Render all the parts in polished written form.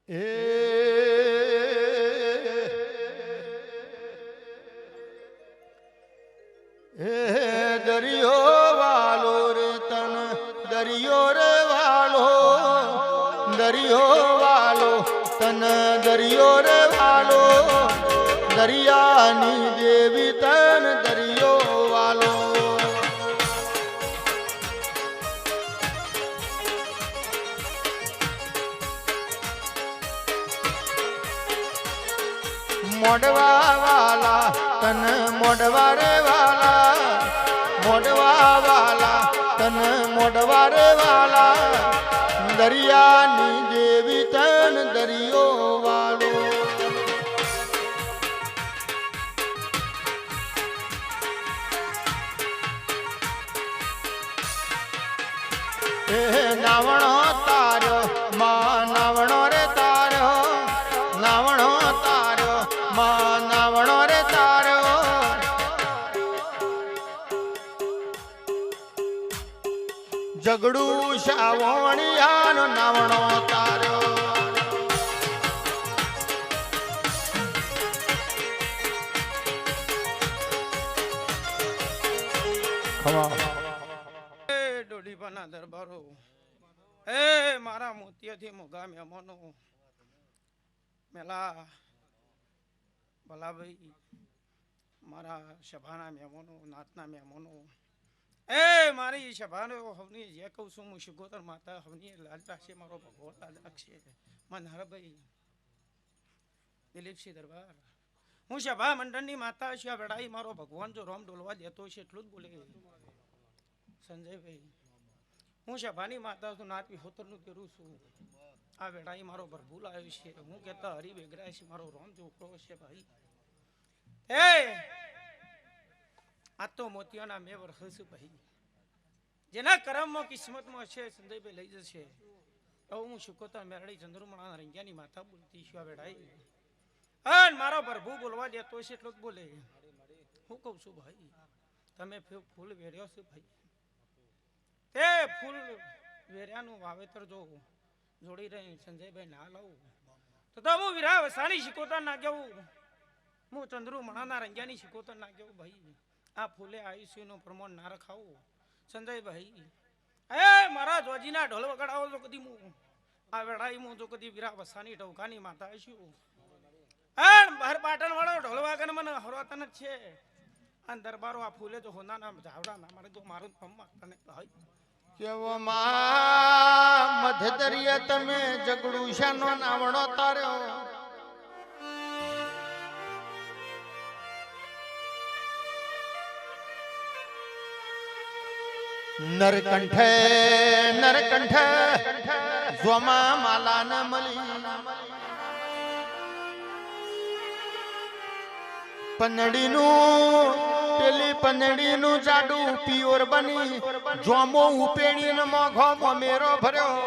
એ દરિયો વાલો રે તન દરિયો રે વાલો દરિયો વાલો તન દરિયો રે વાલો દરિયાની દેવી તન દરિયો વાલો મોડવા વાલા તન મોડવા રે વાલા મોડવા વાલા તન મોડવા રે વાલા દરિયાની દેવી તન દરિયો વાલો નાવણો તાર્યો માં નાવણો રે તાર્યો નાવણો તાર્યો માં નાવણો રે તાર્યો જગડું શાવણિયાનો નાવણો તાર્યો ડોડીપાના દરબારો એ મારા મોતિયાથી મોગા મહેમાનો મેલા ભલાભાઈ મારા સભાના મહેમાનો નાતના મહેમાનો એ મારી સભાનો હવની જે કહું છું હું શિગોતર માતા હવની લાલ રાખશે મારો ભગવાન લાલ રાખશે મનહરભાઈ દિલીપસિંહ દરબાર હું સભા મંડળની માતા છે વેડાઈ મારો ભગવાન જો રોમ ડોલવા દેતો છે એટલું જ બોલે સંજયભાઈ હું સભાની માતા છું નાત વિહોતરનું કરું છું આ વેડાઈ મારો ભરભૂલ આવ્યો છે હું કહેતા હરી વેગરાય છે મારો રોમ ચોકડો છે ભાઈ એ આ તો મોતિયાના મેં વર્ષ ભાઈ જેના કરમમાં કિસ્મતમાં છે સંજયભાઈ લઈ જશે એવું હું શુકોતા મેરડી ચંદ્રમણા રંગિયાની માતા બોલતી છું આ વેડાઈ અને મારો ભરભૂ બોલવા દેતો છે એટલો જ બોલે હું કહું છું ભાઈ તમે ફૂલ વેર્યો છો ભાઈ તે ફૂલ વેર્યાનું વાવેતર જો જોડી રહી સંજયભાઈ ના લાવું તો હું વિરા વસાણી શિકોતર ના કેવું હું ચંદ્રમણાના રંગિયાની શિકોતર ના કેવું ભાઈ આ ફૂલે આયુષ્યનું પ્રમાણ ના રખાવું સંજયભાઈ એ મારા જોજીના ઢોલ વગાડાવો તો કદી હું આ વેડાઈ હું જો કદી વિરા વસાની ઢોકાની માતા આવીશું બહાર પાટણ વાળો ઢોલ વાગન મને હરવાતન જ છે અને દરબારો આ ફૂલે તો હોના ના ઝાવડા ના મારે તો મારું પમ તને ભાઈ કેવો માં મધદરિયા તમે જગડું શાનો નાવણો તાર્યો નરકંઠે નરકંઠે જોમા માલા ન મળી પનડીનું પેલી પનડીનું જાડું પિયોર બની જોમો ઉપેણીને મોઘો મોમેરો ભર્યો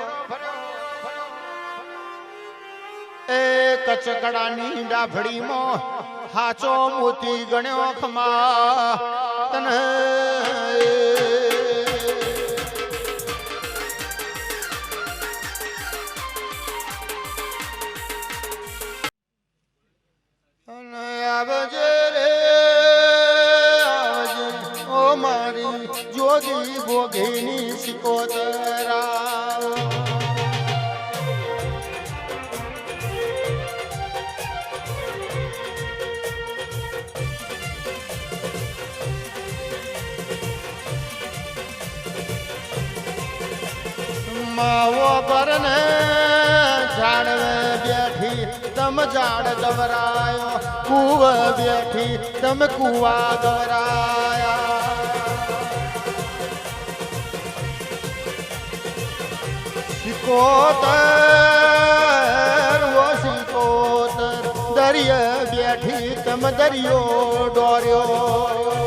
એ કચકડાની ડાભડીમાં હાચો મોતી ગણ્યો ખમા તને આવજે રે આવજે ઓ મારી જોગી ભોગીની સિકોતરા માવો પરને ઝાડવે બેઠી તમ ઝાડ ગવરાયો કુવ બેઠી તમે કુવા ગવરાયા સિકોતર વો સિકોતર દરિયા બેઠી તમે દરિયો ડોર્યો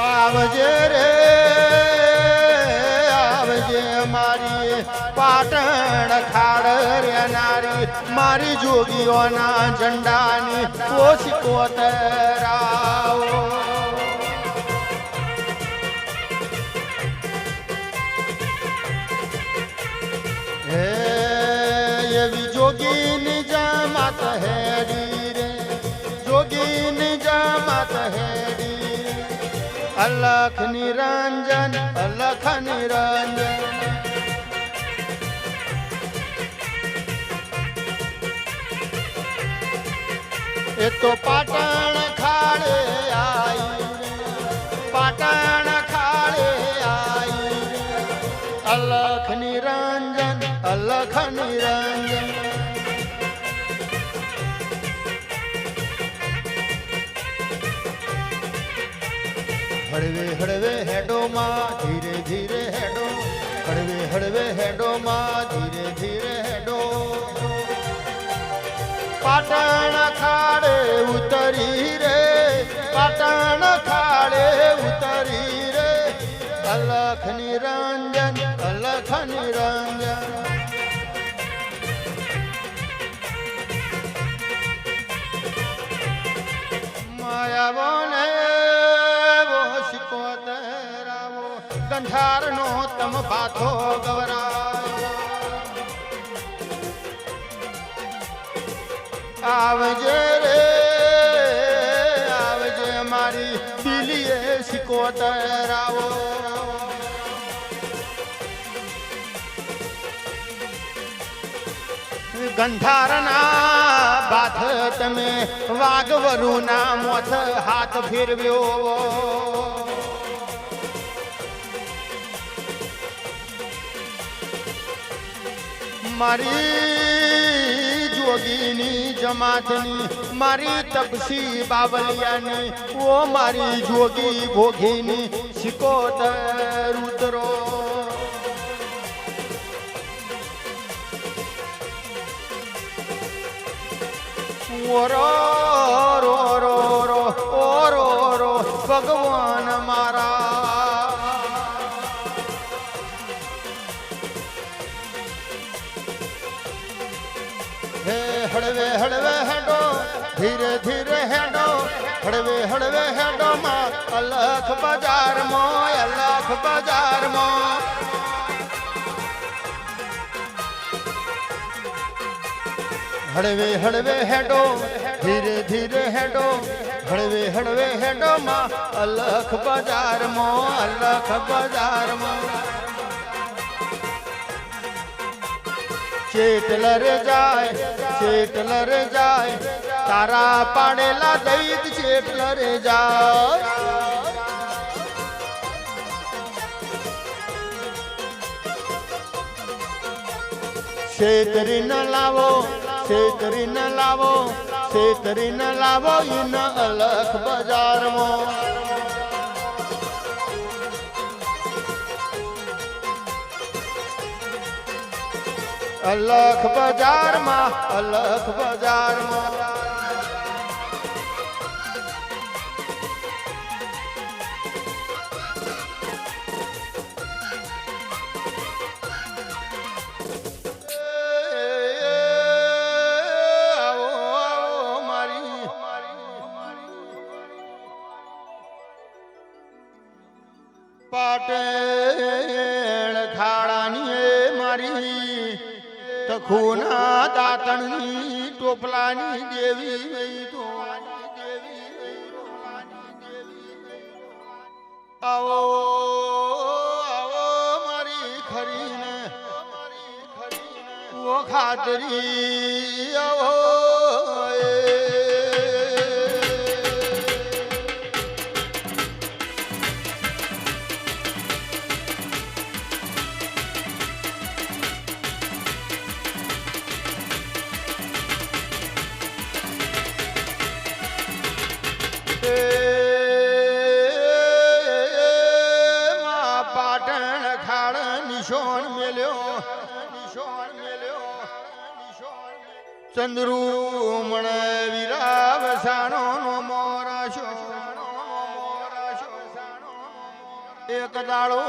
આવજે રે આવજે મારી પાટણ ખાડ રે નારી મારી જોગીઓના ઝંડાની કોશિકોતરાઓ એવી જોગીની જમાત હેડી રે જોગીની જમાત હેડી અલખ નિરંજન અલખ નિરંજન એ તો પાટણ ખાડે આઈ પાટણ ખાડે આઈ અલખ નિરંજન અલખ નિરંજન હળવે હળવે હેડો માં ધીરે ધીરે હેડો હળવે હળવે હેડો માં ધીરે ધીરે હેડો પાટણ ખાડે ઉતરી રે પાટણ ખાડે ઉતરી રે અલખ નિરંજન અલખ નિરંજન માયાવો ને વો શિકોતરાવો ગંધારનો તમ બાથો ગવરાવો આવજે રે આવજે મારી દિલીએ શિકોતરાવો ગંધારના બાથ તમે વાઘવરુના મોથ હાથ ફેરવ્યો મારી જોગીની જમાતની મારી તપસી બાવલિયાની ઓ મારી જોગી ભોગીની શિકોતર ઉતરો ઓરો રો રો રો ઓરો રો ભગવાન મારા હે હળવે હળવે હેડો ધીરે ધીરે હેડો હળવે હળવે હેડો માં અલખ બજારમાં અલખ બજારમાં હળવે હળવે હેડો ધીરે ધીરે હેડો હળવે હળવે હેડો માં અલખ બજારમાં અલખ બજારમાં ચેટલર જાય તારા પાડેલા દૈત ચેટલર જાય છેતરી ન લાવો છેતરી ન લાવો છેતરી ન લાવો ઇન અલખ બજારમાં અલખ બજારમાં અલખ બજારમાં પાટણ ખાડાની મારી તખુના દાતણની ટોપલાની દેવી આવો આવો મારી ખરીને ઓ ખાતરી આવો પાટણ ખાડ નિશોન મેલ્યો ચંદ્રુમણ વિરાવ સાણો નો મોરાશો એક દાડો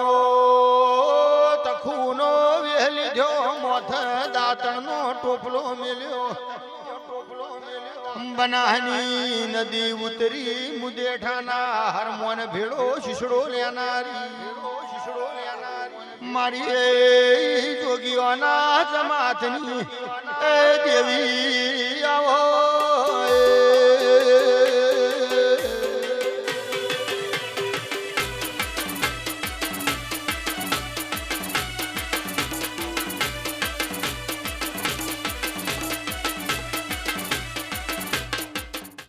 તખુનો વેલી જો મોથ દાતણનો ટોપલો મેલ્યો બનાની નદી ઉતરી મુદેઠાના હરમોન ભેળો શીશડો લેનારી મારી જોગીઓના સમાથની એ દેવી આવો